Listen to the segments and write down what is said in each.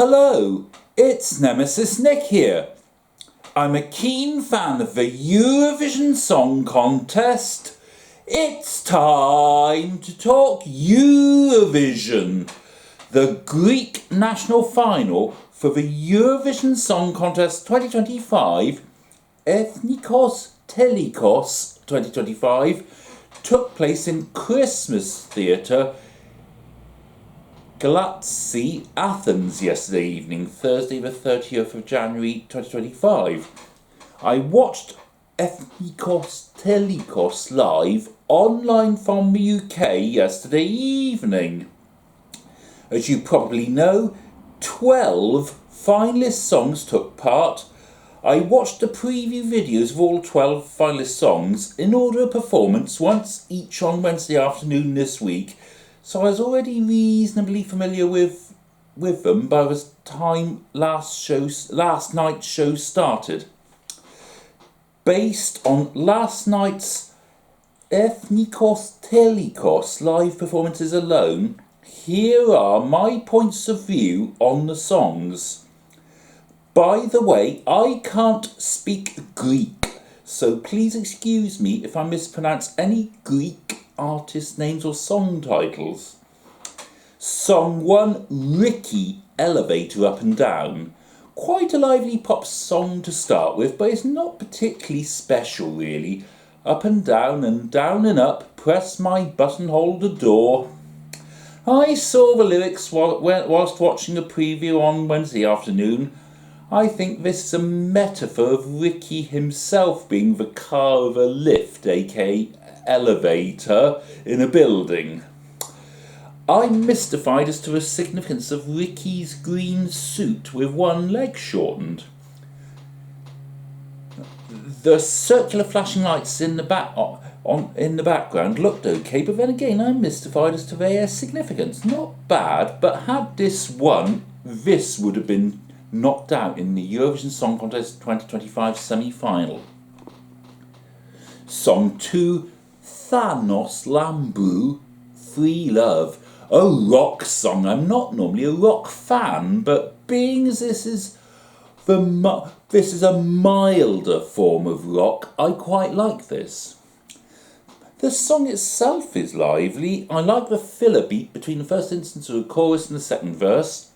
Hello, it's Nemesis Nick here. I'm a keen fan of the Eurovision Song Contest. It's time to talk Eurovision, the Greek national final for the Eurovision Song Contest 2025, Ethnikós Telikós 2025, took place in Christmas Theatre, Galatsi, Athens yesterday evening, Thursday the 30th of January 2025. I watched Ethnikós Telikós live online from the UK yesterday evening. As you probably know, 12 finalist songs took part. I watched the preview videos of all 12 finalist songs in order of performance once each on Wednesday afternoon this week, so I was already reasonably familiar with them by the time last night's show started. Based on last night's Ethnikós Telikós live performances alone, here are my points of view on the songs. By the way, I can't speak Greek, so please excuse me if I mispronounce any Greek artist names or song titles. Song 1, Ricky, Elevator Up and Down. Quite a lively pop song to start with, but it's not particularly special really. Up and down and up, press my button, hold the door. I saw the lyrics whilst watching a preview on Wednesday afternoon. I think this is a metaphor of Ricky himself being the car of a lift, aka elevator, in a building. I'm mystified as to the significance of Ricky's green suit with one leg shortened. The circular flashing lights in the background looked okay, but then again I'm mystified as to their significance. Not bad, but had this won, this would have been knocked out in the Eurovision Song Contest 2025 semi-final. Song 2, Thanos Lambu, Free Love. A rock song. I'm not normally a rock fan, but being as this is a milder form of rock, I quite like this. The song itself is lively. I like the filler beat between the first instance of the chorus and the second verse.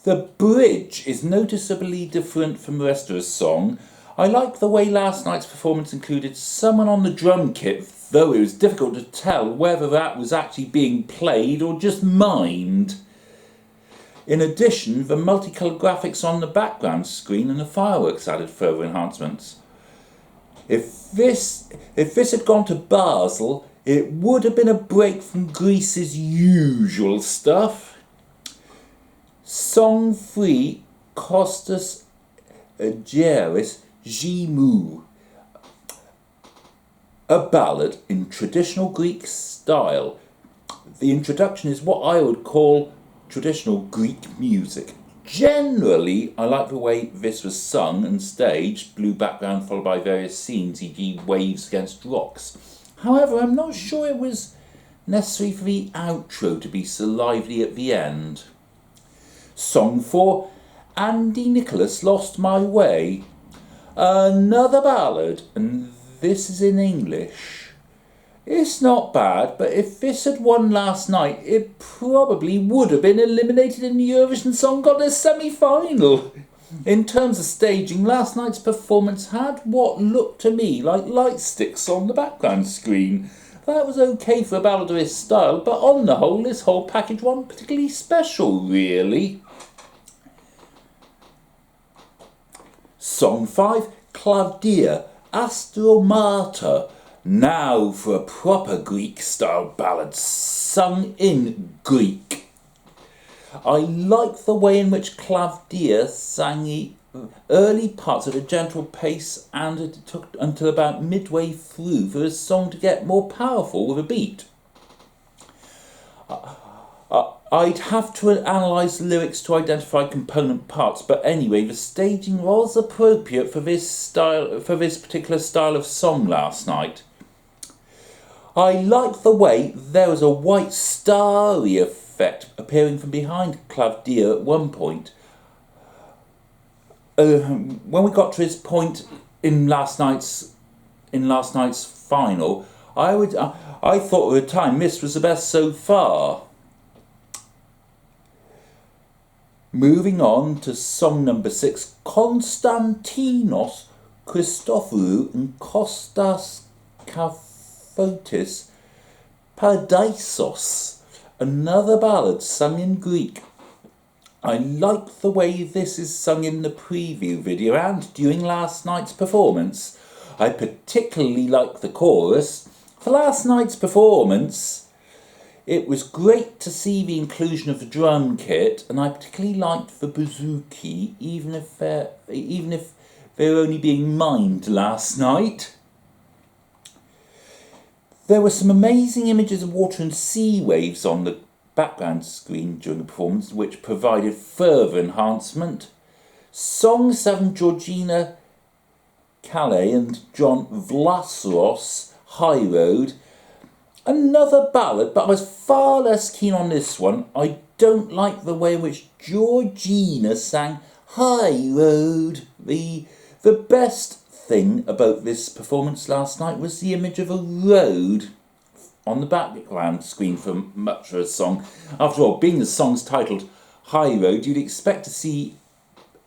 The bridge is noticeably different from the rest of the song. I like the way last night's performance included someone on the drum kit, though it was difficult to tell whether that was actually being played or just mimed. In addition, the multicoloured graphics on the background screen and the fireworks added further enhancements. If this had gone to Basel, it would have been a break from Greece's usual stuff. Song 3, Kostas Geris Gimou, a ballad in traditional Greek style. The introduction is what I would call traditional Greek music. Generally, I like the way this was sung and staged, blue background followed by various scenes, e.g. waves against rocks. However, I'm not sure it was necessary for the outro to be so lively at the end. Song 4, Andy Nicholas, Lost My Way. Another ballad, and this is in English. It's not bad, but if this had won last night, it probably would have been eliminated in the Eurovision Song Contest semi-final. In terms of staging, last night's performance had what looked to me like light sticks on the background screen. That was okay for a ballad of this style, but on the whole, this whole package wasn't particularly special, really. Song 5, Claudia, Astromata. Now for a proper Greek-style ballad sung in Greek. I like the way in which Claudia sang the early parts at a gentle pace, and it took until about midway through for the song to get more powerful with a beat. I'd have to analyse the lyrics to identify component parts, but anyway, the staging was appropriate for this particular style of song last night. I like the way there was a white starry effect effect, appearing from behind Claudia at one point. When we got to his point in last night's final, I thought at the time this was the best so far. Moving on to song number 6, Konstantinos Christophorou and Kostas Kafotis, Paradisos, another ballad sung in Greek. I like the way this is sung in the preview video and during last night's performance. I particularly like the chorus. For last night's performance, it was great to see the inclusion of the drum kit, and I particularly liked the bouzouki, even if they're only being mimed last night. There were some amazing images of water and sea waves on the background screen during the performance, which provided further enhancement. Song 7, Georgina Calais and John Vlasos, High Road. Another ballad, but I was far less keen on this one. I don't like the way in which Georgina sang High Road. The best thing about this performance last night was the image of a road on the background screen for much of the song. After all, being the song's titled High Road, you'd expect to see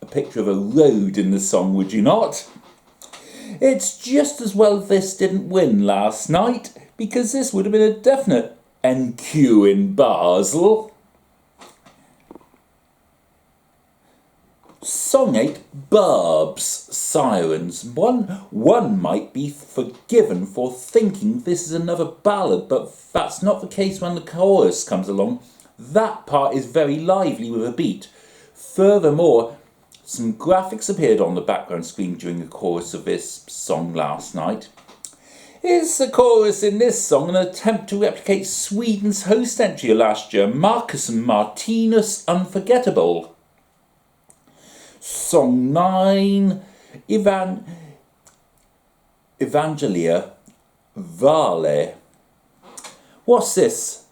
a picture of a road in the song, would you not? It's just as well this didn't win last night, because this would have been a definite NQ in Basel. Song 8, Barbs, Sirens. One might be forgiven for thinking this is another ballad, but that's not the case when the chorus comes along. That part is very lively with a beat. Furthermore, some graphics appeared on the background screen during the chorus of this song last night. Is the chorus in this song an attempt to replicate Sweden's host entry last year, Marcus and Martinus Unforgettable? Song 9, Evangelia Vale. What's this?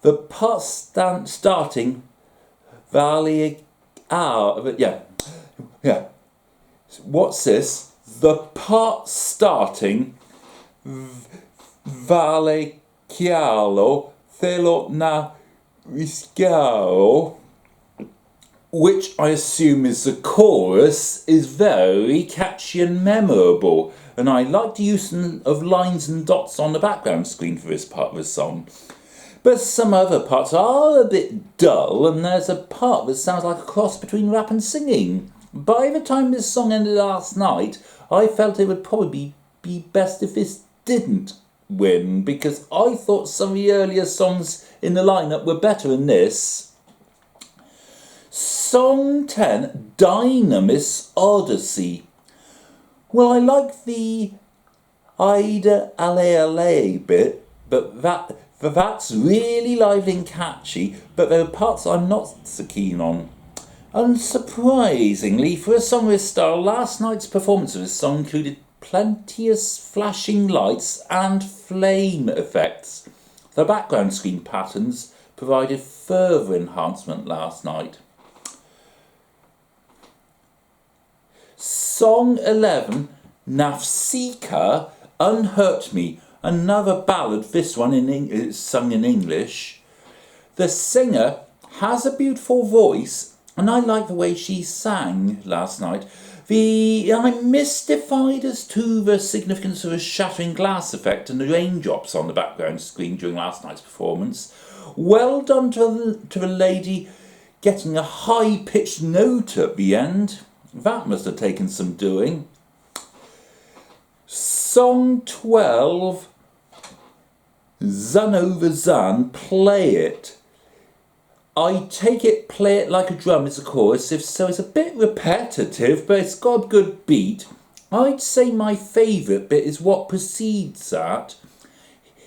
The part starting Vale. Yeah. What's this? The part starting Vale chiaro thelo na riscao, which I assume is the chorus, is very catchy and memorable, and I like the use of lines and dots on the background screen for this part of the song. But some other parts are a bit dull, and there's a part that sounds like a cross between rap and singing. By the time this song ended last night, I felt it would probably be best if this didn't win, because I thought some of the earlier songs in the lineup were better than this. Song 10, Dynamis Odyssey. Well, I like the Ida Ale Ale bit, but that's really lively and catchy, but there are parts I'm not so keen on. Unsurprisingly, for a song of this style, last night's performance of this song included plenteous flashing lights and flame effects. The background screen patterns provided further enhancement last night. Song 11, Nafsika, Unhurt Me, another ballad, this one is sung in English. The singer has a beautiful voice, and I like the way she sang last night. I'm mystified as to the significance of a shattering glass effect and the raindrops on the background screen during last night's performance. Well done to the lady getting a high-pitched note at the end. That must have taken some doing. Song 12, Zun over Zun, Play It. I take it Play It Like a Drum is the chorus, if so it's a bit repetitive, but it's got a good beat. I'd say my favourite bit is what precedes that.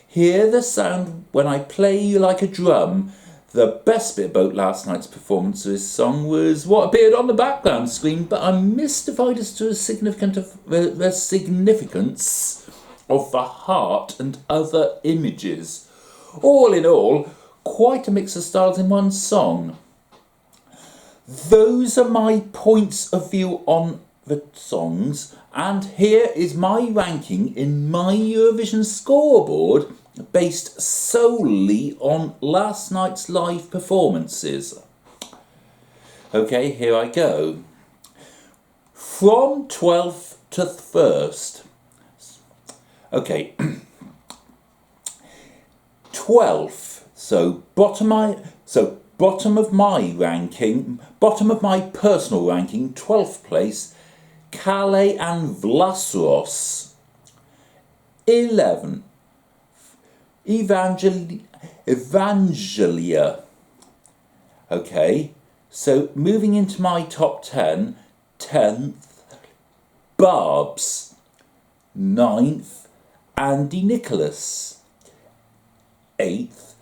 Hear the sound when I play you like a drum. The best bit about last night's performance of this song was what appeared on the background screen, but I'm mystified as to the significance of the heart and other images. All in all, quite a mix of styles in one song. Those are my points of view on the songs, and here is my ranking in My Eurovision Scoreboard based solely on last night's live performances. Okay, here I go. From 12th to 1st. Okay. 12th. So bottom of my ranking, bottom of my personal ranking, 12th place, Calais and Vlasros. 11. Evangelia. Okay, so moving into my top 10, 10th, Barbs. 9th, Andy Nicholas. 8th,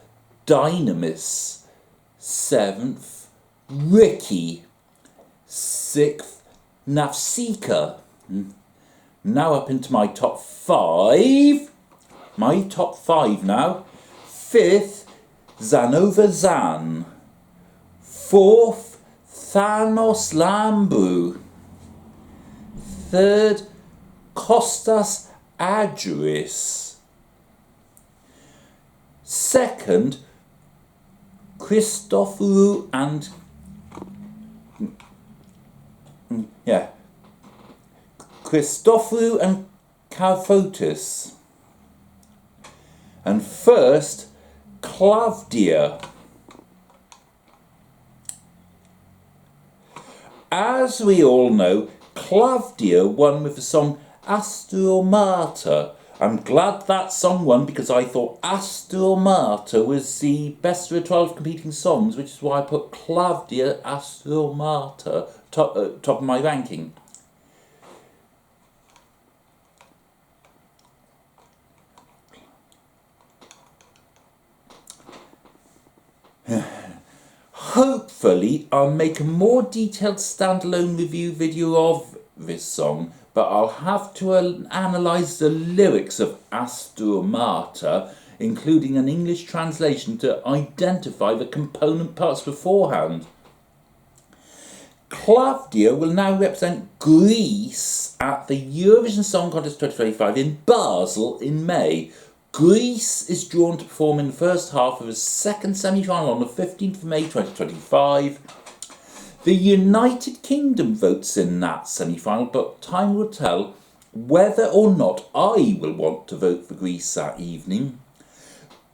Dynamis. 7th, Ricky. 6th, Nafsika. Now up into my top 5. My top 5 now. 5th, Zanova Zan. 4th, Thanos Lambu. 3rd, Kostas Adjuris. 2nd, Christophorou and Karphotis. And 1st, Klavdia. As we all know, Klavdia won with the song Astromata. I'm glad that song won because I thought Astromata was the best of the 12 competing songs, which is why I put Klavdia Astromata top of my ranking. Hopefully I'll make a more detailed standalone review video of this song, but I'll have to analyse the lyrics of Astromata, including an English translation to identify the component parts beforehand. Klavdia will now represent Greece at the Eurovision Song Contest 2025 in Basel in May. Greece is drawn to perform in the first half of the second semi-final on the 15th of May 2025. The United Kingdom votes in that semi-final, but time will tell whether or not I will want to vote for Greece that evening.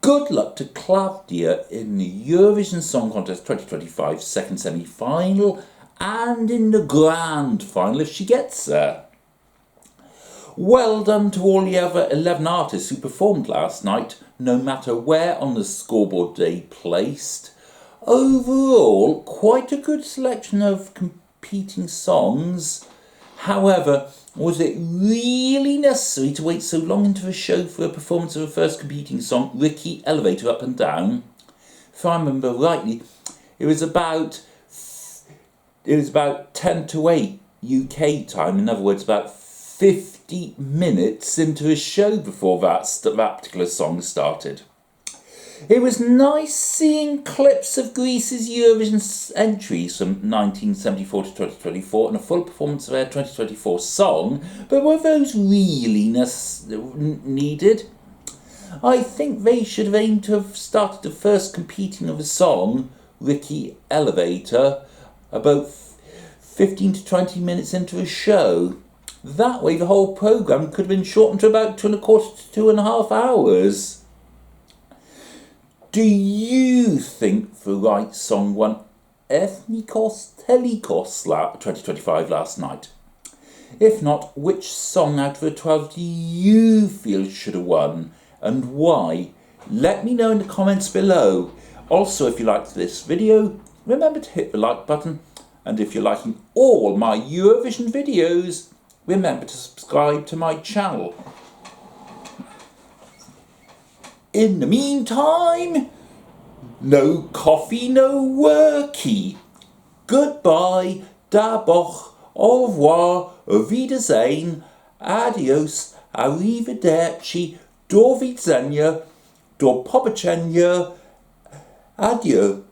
Good luck to Klavdia in the Eurovision Song Contest 2025 second semi-final and in the grand final if she gets there. Well done to all the other 11 artists who performed last night, no matter where on the scoreboard they placed. Overall, quite a good selection of competing songs. However, was it really necessary to wait so long into the show for a performance of the first competing song, Ricky Elevator Up and Down? If I remember rightly, it was about 10 to 8 UK time, in other words, about 50 minutes into a show before that particular song started. It was nice seeing clips of Greece's Eurovision entries from 1974 to 2024 and a full performance of their 2024 song, but were those really needed? I think they should have aimed to have started the first competing of the song, Ricky Elevator, about 15 to 20 minutes into a show. That way the whole programme could have been shortened to about 2.25 to 2.5 hours. Do you think the right song won Ethnikós Telikós 2025 last night? If not, which song out of the 12 do you feel should have won and why? Let me know in the comments below. Also, if you liked this video, remember to hit the like button, and if you're liking all my Eurovision videos, remember to subscribe to my channel. In the meantime, no coffee, no worky. Goodbye, daboch, au revoir, auf Wiedersehen, adios, arrivederci, do widzenia, do popatrzenia, Adieu.